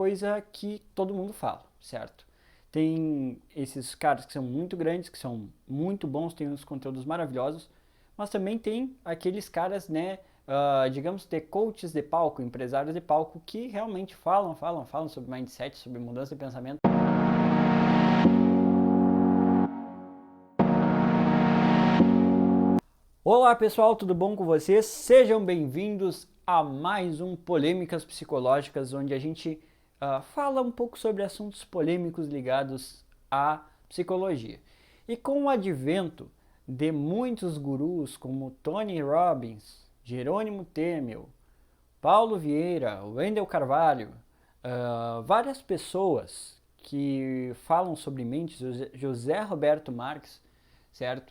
coisa que todo mundo fala, certo? Tem esses caras que são muito grandes, que são muito bons, têm uns conteúdos maravilhosos, mas também tem aqueles caras, né, digamos, de coaches de palco, empresários de palco, que realmente falam sobre mindset, sobre mudança de pensamento. Olá pessoal, tudo bom com vocês? Sejam bem-vindos a mais um Polêmicas Psicológicas, onde a gente fala um pouco sobre assuntos polêmicos ligados à psicologia. E com o advento de muitos gurus como Tony Robbins, Jerônimo Temel, Paulo Vieira, Wendel Carvalho, várias pessoas que falam sobre mentes, José Roberto Marques, certo?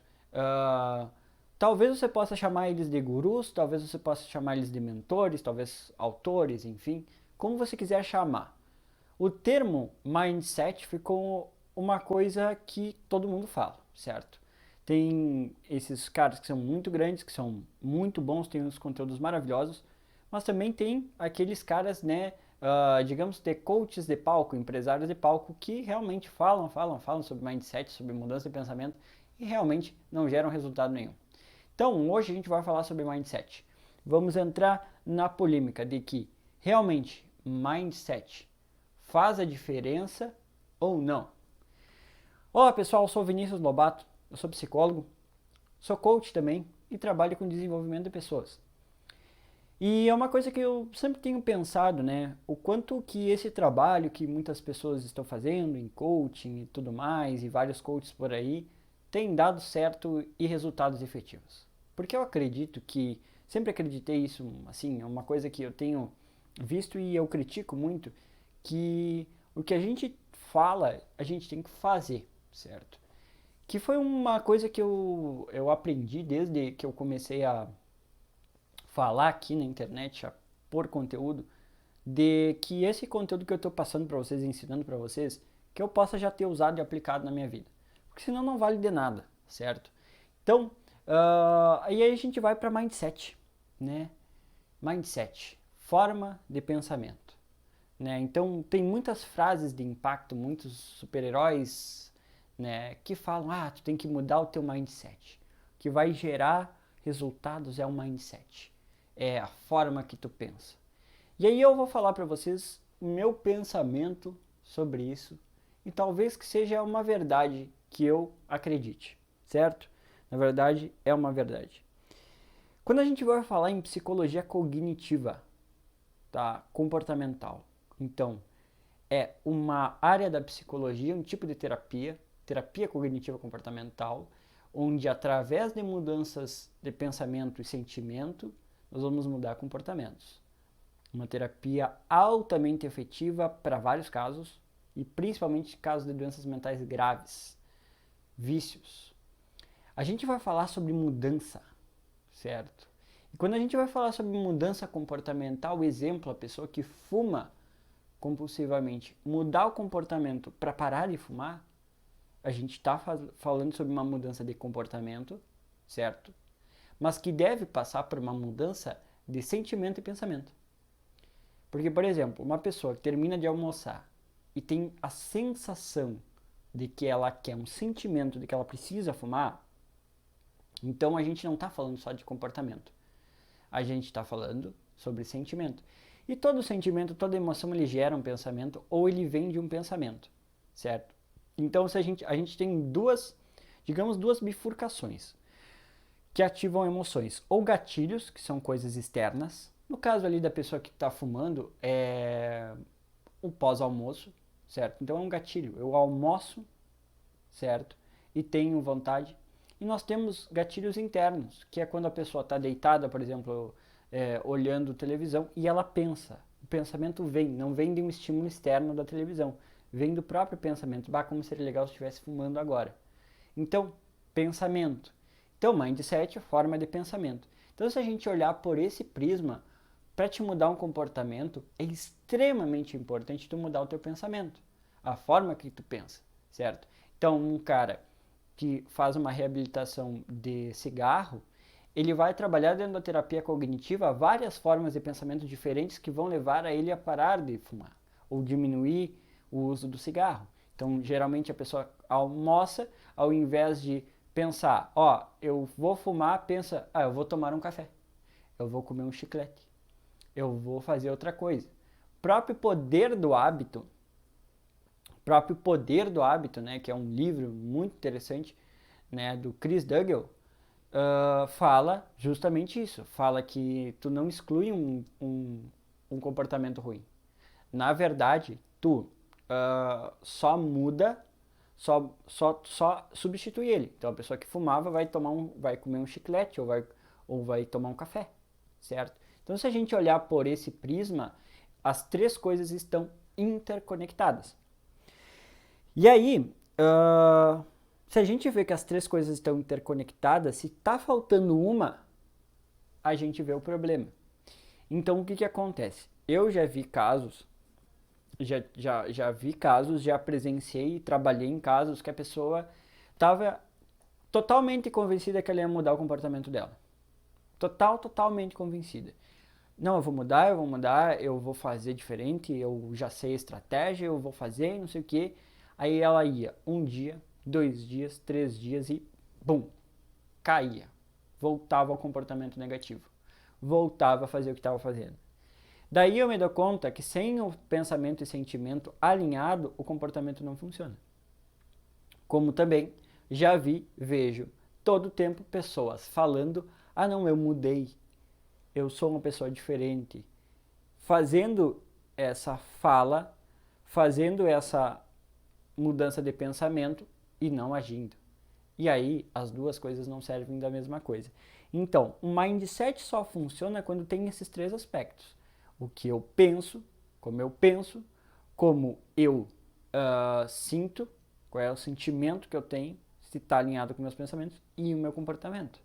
Talvez você possa chamar eles de gurus, talvez você possa chamar eles de mentores, talvez autores, enfim, como você quiser chamar. O termo mindset ficou uma coisa que todo mundo fala, certo? Tem esses caras que são muito grandes, que são muito bons, têm uns conteúdos maravilhosos, mas também tem aqueles caras, né, digamos, de coaches de palco, empresários de palco, que realmente falam sobre mindset, sobre mudança de pensamento e realmente não geram resultado nenhum. Então, hoje a gente vai falar sobre mindset. Vamos entrar na polêmica de que realmente mindset faz a diferença ou não. Olá pessoal, eu sou Vinícius Lobato, eu sou psicólogo, sou coach também e trabalho com desenvolvimento de pessoas. E é uma coisa que eu sempre tenho pensado, né? O quanto que esse trabalho que muitas pessoas estão fazendo em coaching e tudo mais, e vários coaches por aí, tem dado certo e resultados efetivos. Porque eu acredito que, sempre acreditei isso, assim, é uma coisa que eu tenho visto e eu critico muito, que o que a gente fala, a gente tem que fazer, certo? Que foi uma coisa que eu aprendi desde que eu comecei a falar aqui na internet, a pôr conteúdo, de que esse conteúdo que eu estou passando para vocês, ensinando para vocês, que eu possa já ter usado e aplicado na minha vida. Porque senão não vale de nada, certo? Então, aí a gente vai para mindset, né? Mindset, forma de pensamento. Né? Então, tem muitas frases de impacto, muitos super-heróis, né, que falam, tu tem que mudar o teu mindset. O que vai gerar resultados é o mindset. É a forma que tu pensa. E aí eu vou falar para vocês o meu pensamento sobre isso e talvez que seja uma verdade que eu acredite, certo? Na verdade, é uma verdade. Quando a gente vai falar em psicologia cognitiva, tá? Comportamental, então é uma área da psicologia, um tipo de terapia, terapia cognitiva comportamental, onde através de mudanças de pensamento e sentimento, nós vamos mudar comportamentos. Uma terapia altamente efetiva para vários casos, e principalmente casos de doenças mentais graves, vícios. A gente vai falar sobre mudança, certo? E quando a gente vai falar sobre mudança comportamental, exemplo, a pessoa que fuma compulsivamente, mudar o comportamento para parar de fumar, a gente está falando sobre uma mudança de comportamento, certo? Mas que deve passar por uma mudança de sentimento e pensamento. Porque, por exemplo, uma pessoa que termina de almoçar e tem a sensação de que ela quer um sentimento de que ela precisa fumar, então a gente não está falando só de comportamento. A gente está falando sobre sentimento. E todo sentimento, toda emoção, ele gera um pensamento ou ele vem de um pensamento, certo? Então se a gente tem duas bifurcações que ativam emoções. Ou gatilhos, que são coisas externas. No caso ali da pessoa que está fumando, é o pós-almoço, certo? Então é um gatilho. Eu almoço, certo? E tenho vontade. E nós temos gatilhos internos, que é quando a pessoa está deitada, por exemplo, olhando televisão e ela pensa. O pensamento vem, não vem de um estímulo externo da televisão, vem do próprio pensamento. Como seria legal se estivesse fumando agora. Então, pensamento. Então, mindset é forma de pensamento. Então, se a gente olhar por esse prisma, para te mudar um comportamento, é extremamente importante tu mudar o teu pensamento, a forma que tu pensa, certo? Então, um cara que faz uma reabilitação de cigarro, ele vai trabalhar dentro da terapia cognitiva várias formas de pensamento diferentes que vão levar a ele a parar de fumar, ou diminuir o uso do cigarro. Então, geralmente a pessoa almoça, ao invés de pensar, ó, eu vou fumar, pensa, eu vou tomar um café, eu vou comer um chiclete, eu vou fazer outra coisa. Próprio Poder do Hábito, né, que é um livro muito interessante, né, do Chris Dugal, fala justamente isso. Fala que tu não exclui um comportamento ruim. Na verdade, tu só muda, só substitui ele. Então a pessoa que fumava vai comer um chiclete ou vai tomar um café, certo? Então se a gente olhar por esse prisma, as três coisas estão interconectadas. E aí, se a gente vê que as três coisas estão interconectadas, se está faltando uma, a gente vê o problema. Então, o que acontece? Eu já vi casos, já presenciei e trabalhei em casos que a pessoa estava totalmente convencida que ela ia mudar o comportamento dela. Totalmente convencida. Não, eu vou mudar, eu vou fazer diferente, eu já sei a estratégia, eu vou fazer, não sei o quê. Aí ela ia 1 dia, 2 dias, 3 dias e, bum, caía. Voltava ao comportamento negativo. Voltava a fazer o que estava fazendo. Daí eu me dou conta que sem o pensamento e sentimento alinhado, o comportamento não funciona. Como também vejo todo o tempo pessoas falando, não, eu mudei, eu sou uma pessoa diferente. Fazendo essa fala, fazendo essa mudança de pensamento e não agindo. E aí as duas coisas não servem da mesma coisa. Então, o mindset só funciona quando tem esses três aspectos. O que eu penso, como eu sinto, qual é o sentimento que eu tenho, se está alinhado com meus pensamentos, e o meu comportamento.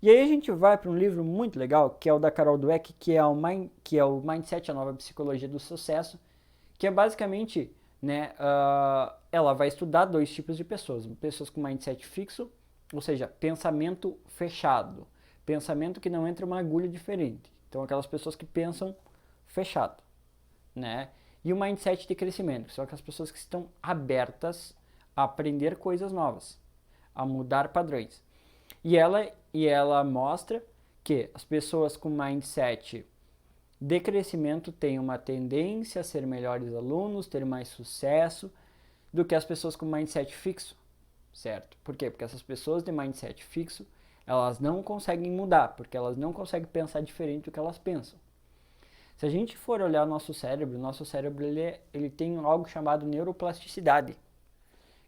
E aí a gente vai para um livro muito legal, que é o da Carol Dweck, que é o Mindset, a Nova Psicologia do Sucesso, que é basicamente, né, ela vai estudar 2 tipos de pessoas. Pessoas com mindset fixo, ou seja, pensamento fechado. Pensamento que não entra uma agulha diferente. Então, aquelas pessoas que pensam fechado, né? E o mindset de crescimento, que são aquelas pessoas que estão abertas a aprender coisas novas, a mudar padrões. E ela mostra que as pessoas com mindset de crescimento têm uma tendência a ser melhores alunos, ter mais sucesso do que as pessoas com mindset fixo, certo? Por quê? Porque essas pessoas de mindset fixo, elas não conseguem mudar, porque elas não conseguem pensar diferente do que elas pensam. Se a gente for olhar o nosso cérebro ele tem algo chamado neuroplasticidade,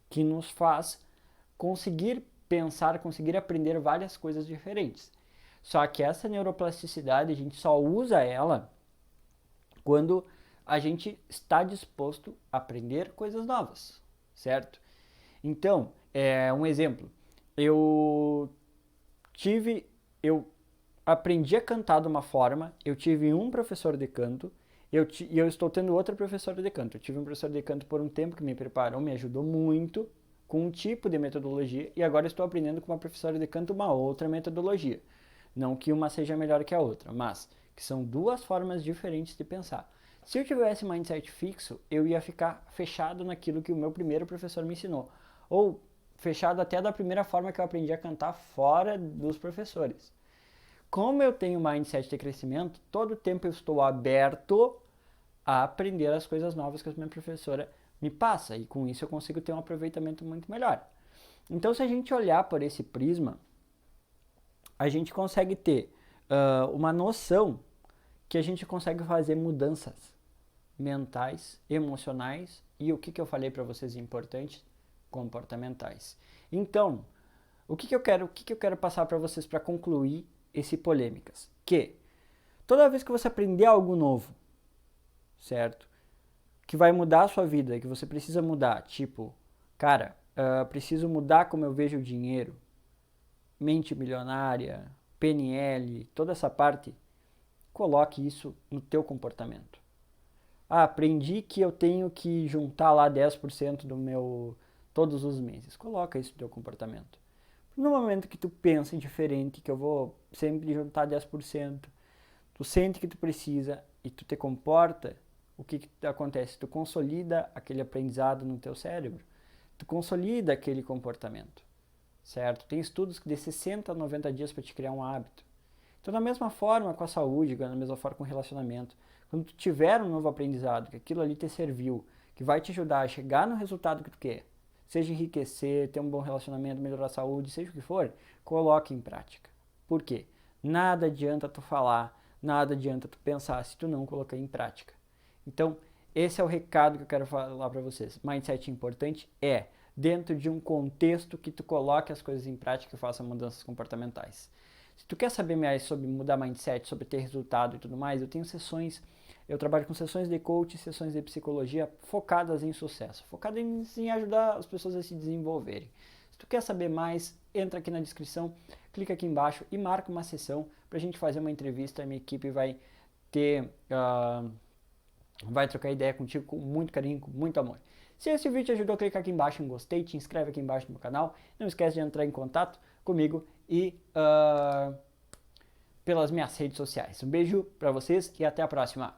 que nos faz conseguir pensar, conseguir aprender várias coisas diferentes. Só que essa neuroplasticidade, a gente só usa ela quando a gente está disposto a aprender coisas novas, certo? Então, um exemplo. Eu aprendi a cantar de uma forma, eu tive um professor de canto, e eu estou tendo outra professora de canto. Eu tive um professor de canto por um tempo que me preparou, me ajudou muito com um tipo de metodologia, e agora estou aprendendo com uma professora de canto uma outra metodologia. Não que uma seja melhor que a outra, mas que são 2 formas diferentes de pensar. Se eu tivesse mindset fixo, eu ia ficar fechado naquilo que o meu primeiro professor me ensinou. Ou fechado até da primeira forma que eu aprendi a cantar fora dos professores. Como eu tenho mindset de crescimento, todo tempo eu estou aberto a aprender as coisas novas que a minha professora me passa. E com isso eu consigo ter um aproveitamento muito melhor. Então, se a gente olhar por esse prisma, a gente consegue ter uma noção que a gente consegue fazer mudanças mentais, emocionais e o que eu falei para vocês importantes, comportamentais. Então, o que eu quero passar para vocês para concluir esse polêmicas? Que toda vez que você aprender algo novo, certo? Que vai mudar a sua vida, que você precisa mudar, tipo, cara, preciso mudar como eu vejo o dinheiro, mente milionária, PNL, toda essa parte, coloque isso no teu comportamento. Aprendi que eu tenho que juntar lá 10% do meu todos os meses. Coloca isso no teu comportamento. No momento que tu pensa em diferente, que eu vou sempre juntar 10%, tu sente que tu precisa e tu te comporta o que acontece? Tu consolida aquele aprendizado no teu cérebro, tu consolida aquele comportamento, certo? Tem estudos que de 60 a 90 dias para te criar um hábito. Então, da mesma forma com a saúde, da mesma forma com o relacionamento, quando tu tiver um novo aprendizado, que aquilo ali te serviu, que vai te ajudar a chegar no resultado que tu quer, seja enriquecer, ter um bom relacionamento, melhorar a saúde, seja o que for, coloque em prática. Por quê? Nada adianta tu falar, nada adianta tu pensar se tu não colocar em prática. Então, esse é o recado que eu quero falar para vocês. Mindset importante é dentro de um contexto que tu coloque as coisas em prática e faça mudanças comportamentais. Se tu quer saber mais sobre mudar mindset, sobre ter resultado e tudo mais, eu tenho sessões, eu trabalho com sessões de coaching, sessões de psicologia focadas em sucesso, focadas em ajudar as pessoas a se desenvolverem. Se tu quer saber mais, entra aqui na descrição, clica aqui embaixo e marca uma sessão para a gente fazer uma entrevista. A minha equipe vai vai trocar ideia contigo com muito carinho, com muito amor. Se esse vídeo te ajudou, clica aqui embaixo em gostei, te inscreve aqui embaixo no meu canal. Não esquece de entrar em contato comigo e pelas minhas redes sociais. Um beijo para vocês e até a próxima.